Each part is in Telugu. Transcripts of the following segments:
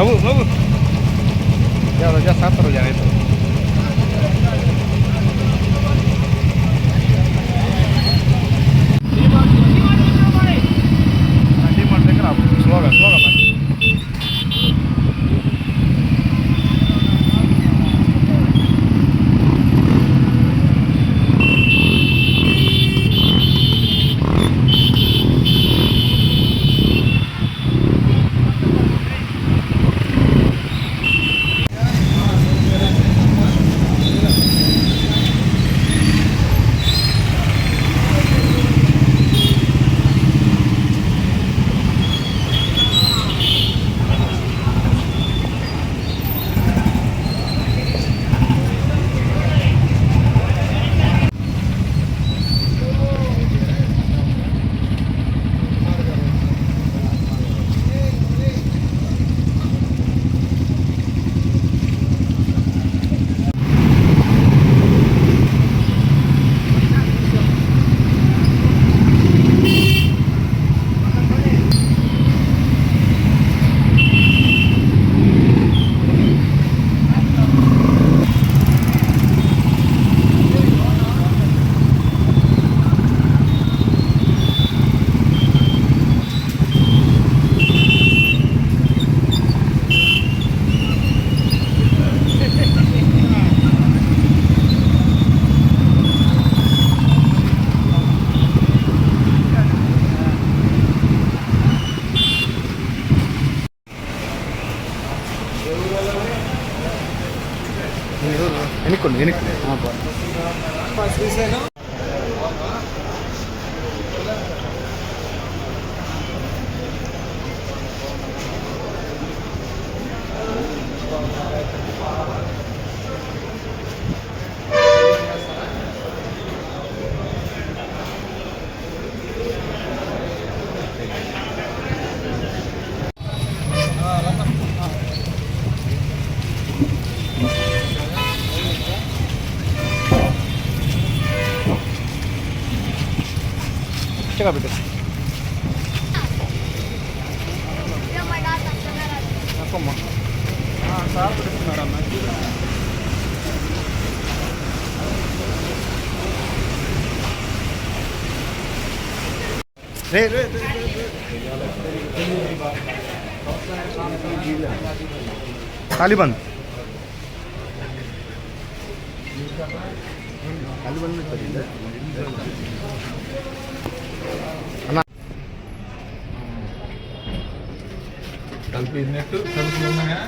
Vamos, vamos. Ya está, pero ya esto. Slogan, slogan, man. ఎన్నికోండి చక్కగా పెట్టు అక్కమ్మ సార్ పెడుతున్నారు అన్న రే రే तालिबान तालिबान में करेंगे अना कल भी नेट कल भी है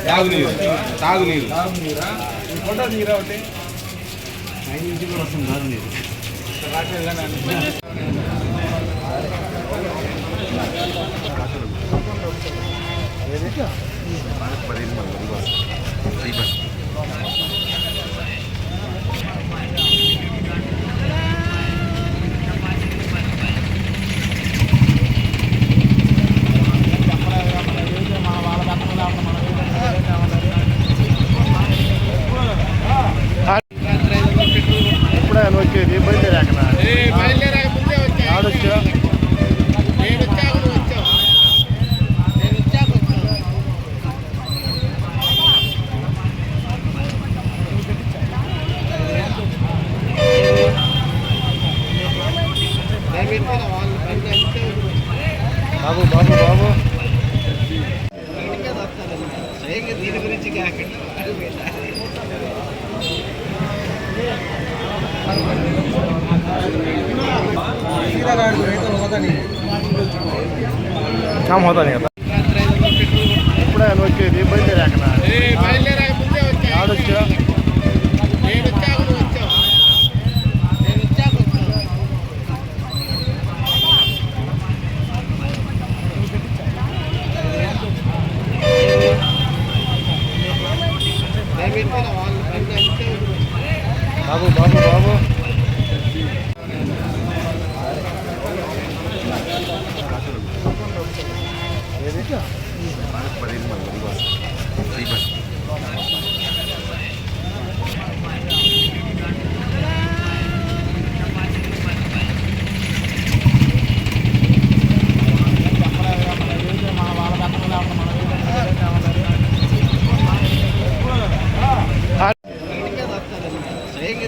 తాగునీరు ఫోటో నీరు ఒకటి 5 నుంచి కూడా వస్తుంది తాగునీరు దీని గురించి काम होता नहीं आता ఇప్పుడే వచ్చేది బయలుదేరాక ఆడొచ్చా బాబు బాబు బాబు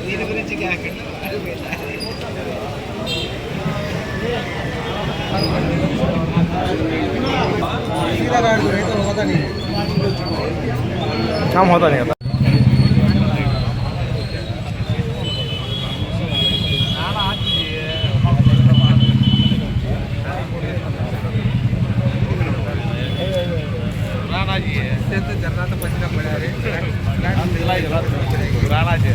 దీని గురించి काम होता नहीं आता राणा जी है जरा तो पसीना पड़ा राणा जी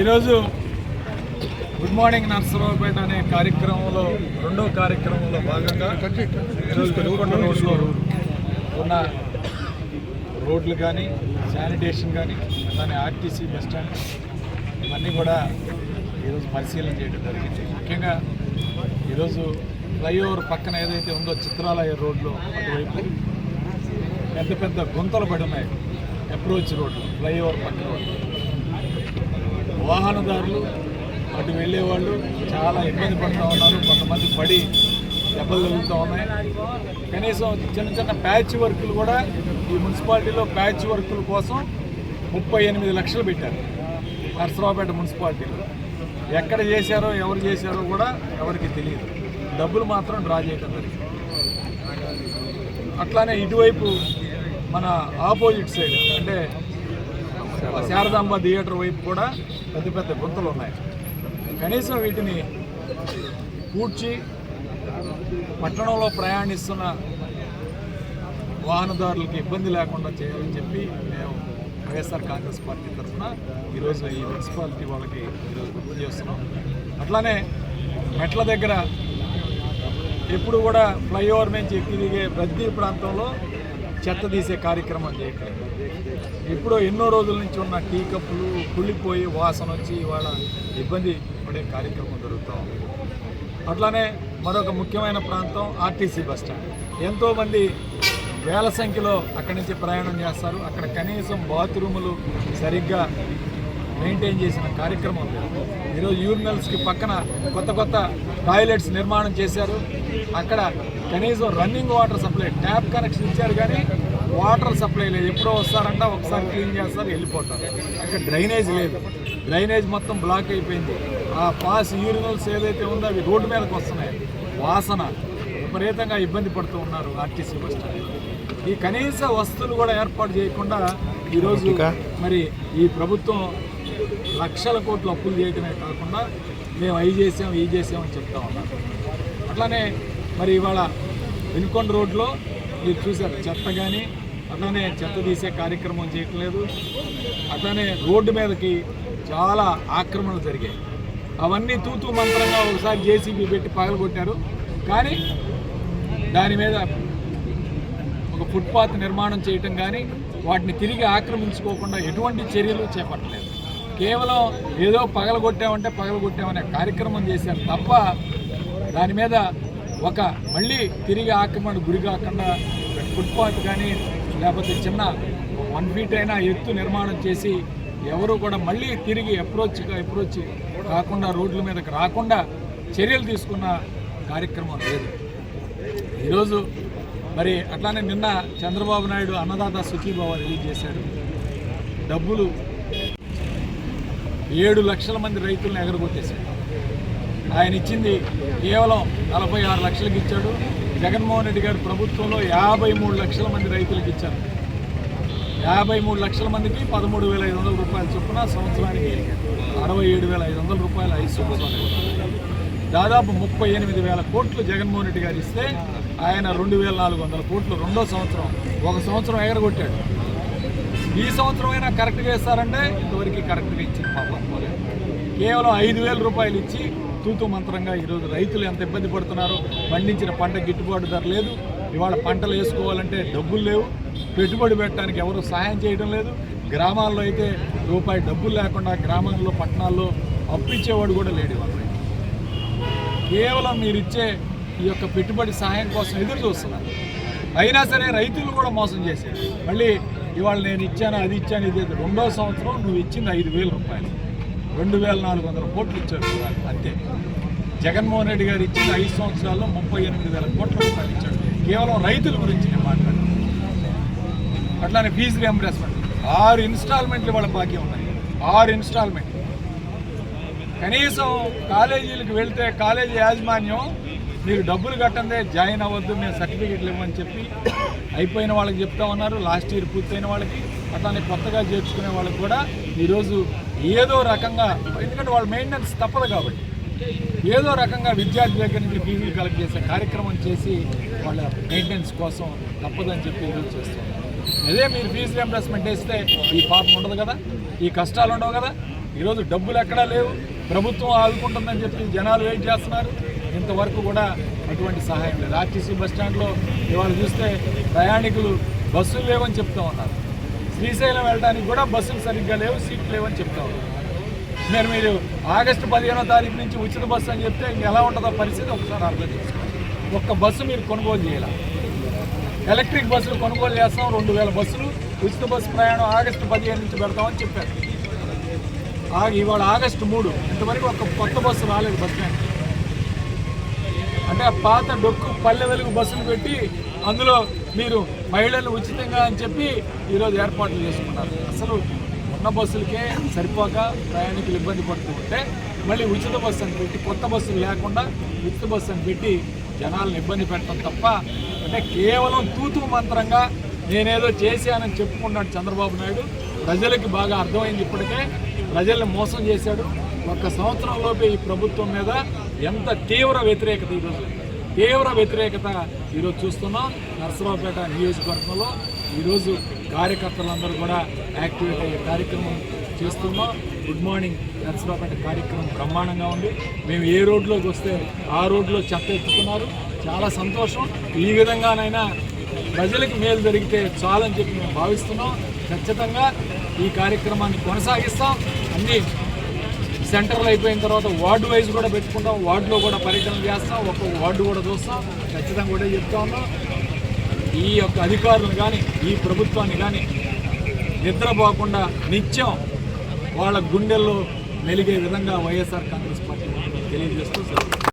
ఈరోజు గుడ్ మార్నింగ్ నర్సరావుపేట అనే కార్యక్రమంలో రెండో కార్యక్రమంలో భాగంగా ఈరోజు పెనుకొండ రోడ్లో ఉన్న రోడ్లు కానీ శానిటేషన్ కానీ అలానే ఆర్టీసీ బస్ స్టాండ్ ఇవన్నీ కూడా ఈరోజు పరిశీలన చేయడం జరిగింది. ముఖ్యంగా ఈరోజు ఫ్లైఓవర్ పక్కన ఏదైతే ఉందో చిత్రాలయ రోడ్లో అటువైపు పెద్ద పెద్ద గుంతలు పడి ఉన్నాయి. అప్రోచ్ రోడ్లు ఫ్లైఓవర్ పక్క రోడ్లు వాహనదారులు అటు వెళ్ళేవాళ్ళు చాలా ఇబ్బంది పడుతూ ఉన్నారు. కొంతమంది పడి దెబ్బలు తగులుతూ ఉన్నాయి. కనీసం చిన్న చిన్న ప్యాచ్ వర్కులు కూడా ఈ మున్సిపాలిటీలో ప్యాచ్ వర్కుల కోసం 38 లక్షలు పెట్టారు నర్సరావుపేట మున్సిపాలిటీలో. ఎక్కడ చేశారో ఎవరు చేశారో కూడా ఎవరికి తెలియదు. డబ్బులు మాత్రం డ్రా చేయడం జరిగింది. అట్లానే ఇటువైపు మన ఆపోజిట్ సైడ్ అంటే శారదాంబ థియేటర్ వైపు కూడా పెద్ద పెద్ద గుంతలు ఉన్నాయి. కనీసం వీటిని పూడ్చి పట్టణంలో ప్రయాణిస్తున్న వాహనదారులకి ఇబ్బంది లేకుండా చేయాలని చెప్పి మేము వైఎస్ఆర్ కాంగ్రెస్ పార్టీ తరఫున ఈరోజు ఈ మున్సిపాలిటీ వాళ్ళకి ఈరోజు గుర్తు చేస్తున్నాం. అట్లానే మెట్ల దగ్గర ఎప్పుడు కూడా ఫ్లైఓవర్ నుంచి ఎక్కి దిగే రద్దీ ప్రాంతంలో చెత్త తీసే కార్యక్రమం చేయట్లేదు. ఇప్పుడు ఎన్నో రోజుల నుంచి ఉన్న టీ కప్పులు కుళ్ళిపోయి వాసన వచ్చి ఇవాళ ఇబ్బంది పడే కార్యక్రమం జరుగుతూ ఉంది. అట్లానే మరొక ముఖ్యమైన ప్రాంతం ఆర్టీసీ బస్టాండ్. ఎంతోమంది వేల సంఖ్యలో అక్కడి నుంచి ప్రయాణం చేస్తారు. అక్కడ కనీసం బాత్రూములు సరిగ్గా మెయింటైన్ చేసిన కార్యక్రమం లేదు. ఈరోజు యూరినల్స్కి పక్కన కొత్త టాయిలెట్స్ నిర్మాణం చేశారు. అక్కడ కనీసం running water supply tap connection ఇచ్చారు, కానీ వాటర్ సప్లై లేదు. ఎప్పుడో వస్తారంట, ఒకసారి క్లీన్ చేస్తారు, వెళ్ళిపోతారు. అక్కడ డ్రైనేజ్ లేదు, డ్రైనేజ్ మొత్తం బ్లాక్ అయిపోయింది. ఆ పాస్ యూరినల్స్ ఏదైతే ఉందో అవి రోడ్డు మీదకి వస్తున్నాయి, వాసన విపరీతంగా ఇబ్బంది పడుతూ ఉన్నారు ఆర్టీసీ బస్ స్టాండ్. ఈ కనీస వస్తువులు కూడా ఏర్పాటు చేయకుండా ఈరోజు మరి ఈ ప్రభుత్వం లక్షల కోట్లు అప్పులు చేయడమే కాకుండా మేము అవి చేసామని చెప్తా ఉన్నారు. అట్లానే మరి ఇవాళ వినుకొండ రోడ్లో మీరు చూశారు, చెత్త కానీ అట్లానే చెత్త తీసే కార్యక్రమం చేయట్లేదు. అట్లానే రోడ్డు మీదకి చాలా ఆక్రమణలు జరిగాయి. అవన్నీ తూతూ మంత్రంగా ఒకసారి జేసీబీ పెట్టి పగలగొట్టారు, కానీ దాని మీద ఒక ఫుట్పాత్ నిర్మాణం చేయటం కానీ వాటిని తిరిగి ఆక్రమించుకోకుండా ఎటువంటి చర్యలు చేపట్టలేదు. కేవలం ఏదో పగలగొట్టామనే కార్యక్రమం చేశారు తప్ప దాని మీద ఒక మళ్ళీ తిరిగి ఆక్రమణ గురి కాకుండా ఫుట్పాత్ కానీ లేకపోతే చిన్న 1 ఫీట్ అయినా ఎత్తు నిర్మాణం చేసి ఎవరు కూడా మళ్ళీ తిరిగి అప్రోచ్ కాకుండా రోడ్ల మీదకి రాకుండా చర్యలు తీసుకున్న కార్యక్రమం లేదు. ఈరోజు మరి అట్లానే నిన్న చంద్రబాబు నాయుడు అన్నదాత సుఖీభావ రిలీజ్ చేశాడు. డబ్బులు 7 లక్షల మంది రైతులను ఎగరగొట్టేశాడు. ఆయన ఇచ్చింది కేవలం 46 లక్షలకు ఇచ్చాడు. జగన్మోహన్ రెడ్డి గారి ప్రభుత్వంలో 53 లక్షల మంది రైతులకు ఇచ్చారు. 53 లక్షల మందికి 13,500 రూపాయల చొప్పున సంవత్సరానికి 67,500 రూపాయలు 5 సంవత్సరాలు. దాదాపు 38,000 కోట్లు జగన్మోహన్ రెడ్డి గారు ఇస్తే ఆయన 2,400 కోట్లు రెండో సంవత్సరం, ఒక సంవత్సరం ఎగరగొట్టాడు. ఈ సంవత్సరం అయినా కరెక్ట్గా ఇస్తారంటే ఇంతవరకు కరెక్ట్గా ఇచ్చింది పాపం. కేవలం 5,000 రూపాయలు ఇచ్చి తూతూ మంత్రంగా ఈరోజు రైతులు ఎంత ఇబ్బంది పడుతున్నారో. పండించిన పంట గిట్టుబాటు ధర లేదు, ఇవాళ పంటలు వేసుకోవాలంటే డబ్బులు లేవు, పెట్టుబడి పెట్టడానికి ఎవరు సహాయం చేయడం లేదు. గ్రామాల్లో అయితే రూపాయి డబ్బులు లేకుండా గ్రామంలో పట్టణాల్లో అప్పిచ్చేవాడు కూడా లేడు. ఇవాళ కేవలం మీరు ఇచ్చే ఈ యొక్క పెట్టుబడి సహాయం కోసం ఎదురు చూస్తున్నారు. అయినా సరే రైతులు కూడా మోసం చేశారు. మళ్ళీ ఇవాళ నేను ఇచ్చాను, అది ఇచ్చాను, ఇది రెండో సంవత్సరం నువ్వు ఇచ్చింది 5,000 రూపాయలు, 2,400 కోట్లు ఇచ్చారు అంతే. జగన్మోహన్ రెడ్డి గారు ఇచ్చిన 5 సంవత్సరాల్లో 38,000 కోట్ల రూపాయలు ఇచ్చాడు. కేవలం రైతుల గురించి నేను మాట్లాడాను. అట్లానే ఫీజు రియంబర్స్మెంట్ 6 ఇన్స్టాల్మెంట్లు వాళ్ళ బాకీ ఉన్నాయి. 6 ఇన్స్టాల్మెంట్. కనీసం కాలేజీలకు వెళ్తే కాలేజీ యాజమాన్యం మీరు డబ్బులు కట్టందే జాయిన్ అవ్వద్దు, మేము సర్టిఫికెట్లు ఇవ్వమని చెప్పి అయిపోయిన వాళ్ళకి చెప్తా ఉన్నారు. లాస్ట్ ఇయర్ పూర్తయిన వాళ్ళకి, అట్లానే కొత్తగా చేర్చుకునే వాళ్ళకి కూడా ఈరోజు ఏదో రకంగా, ఎందుకంటే వాళ్ళ మెయింటెనెన్స్ తప్పదు కాబట్టి ఏదో రకంగా విద్యార్థి దగ్గర నుంచి ఫీజులు కలెక్ట్ చేసే కార్యక్రమం చేసి వాళ్ళ మెయింటెనెన్స్ కోసం తప్పదని చెప్పి ఈరోజు చేస్తున్నారు. అదే మీరు ఫీజు రియంబర్స్మెంట్ వేస్తే ఈ పాపం ఉండదు కదా, ఈ కష్టాలు ఉండవు కదా. ఈరోజు డబ్బులు ఎక్కడా లేవు, ప్రభుత్వం ఆదుకుంటుందని చెప్పి జనాలు వెయిట్ చేస్తున్నారు. ఇంతవరకు కూడా అటువంటి సహాయం లేదు. ఆర్టీసీ బస్టాండ్లో ఇవాళ చూస్తే ప్రయాణికులు బస్సులు లేవని చెప్తా ఉన్నారు. శ్రీశైలం వెళ్ళడానికి కూడా బస్సులు సరిగ్గా లేవు, సీట్లు లేవని చెప్తా ఉన్నారు. మీరు ఆగస్టు 15వ తారీఖు నుంచి ఉచిత బస్సు అని చెప్తే ఎలా ఉంటుందో పరిస్థితి ఒకసారి అర్థం చేసుకోండి. ఒక్క బస్సు మీరు కొనుగోలు చేయాలి. ఎలక్ట్రిక్ బస్సులు కొనుగోలు చేస్తాం, 2,000 బస్సులు ఉచిత బస్సు ప్రయాణం ఆగస్టు 15 నుంచి పెడతామని చెప్పారు. ఇవాళ ఆగస్టు 3, ఇంతవరకు ఒక కొత్త బస్సు రాలేదు బస్ స్టాండ్. అంటే పాత డొక్కు పల్లె వెలుగు బస్సులు పెట్టి అందులో మీరు మహిళలు ఉచితంగా అని చెప్పి ఈరోజు ఏర్పాట్లు చేసుకున్నారు. అసలు ఉన్న బస్సులకే సరిపోక ప్రయాణికులు ఇబ్బంది పడుతూ ఉంటే మళ్ళీ ఉచిత బస్సు అని పెట్టి, కొత్త బస్సులు లేకుండా ఉచిత బస్సు అని పెట్టి జనాలను ఇబ్బంది పెట్టడం తప్ప, అంటే కేవలం తూతూ మంత్రంగా నేనేదో చేశానని చెప్పుకున్నాడు చంద్రబాబు నాయుడు. ప్రజలకి బాగా అర్థమైంది ఇప్పటికే, ప్రజల్ని మోసం చేశాడు. ఒక్క సంవత్సరంలోపే ఈ ప్రభుత్వం మీద ఎంత తీవ్ర వ్యతిరేకత ఈరోజు చూస్తున్నాం. నరసరావుపేట నియోజకవర్గంలో ఈరోజు కార్యకర్తలందరూ కూడా యాక్టివేట్ అయ్యే కార్యక్రమం చేస్తున్నాం. గుడ్ మార్నింగ్ నరసరావుపేట కార్యక్రమం బ్రహ్మాండంగా ఉంది. మేము ఏ రోడ్లోకి వస్తే ఆ రోడ్లో చెత్త ఎత్తుతున్నారు, చాలా సంతోషం. ఈ విధంగానైనా ప్రజలకు మేలు జరిగితే చాలని చెప్పి మేము భావిస్తున్నాం. ఖచ్చితంగా ఈ కార్యక్రమాన్ని కొనసాగిస్తాం. అన్ని సెంటర్లు అయిపోయిన తర్వాత వార్డు వైజ్ కూడా పెట్టుకుంటాం, వార్డులో కూడా పర్యటన చేస్తాం, ఒక్కొక్క వార్డు కూడా చూస్తాం. ఖచ్చితంగా కూడా చెప్తా ఉన్నాం, ఈ యొక్క అధికారులు కానీ ఈ ప్రభుత్వాన్ని కానీ నిద్రపోకుండా నిత్యం వాళ్ళ గుండెల్లో మెలిగే విధంగా వైఎస్ఆర్ కాంగ్రెస్ పార్టీ తెలియజేస్తూ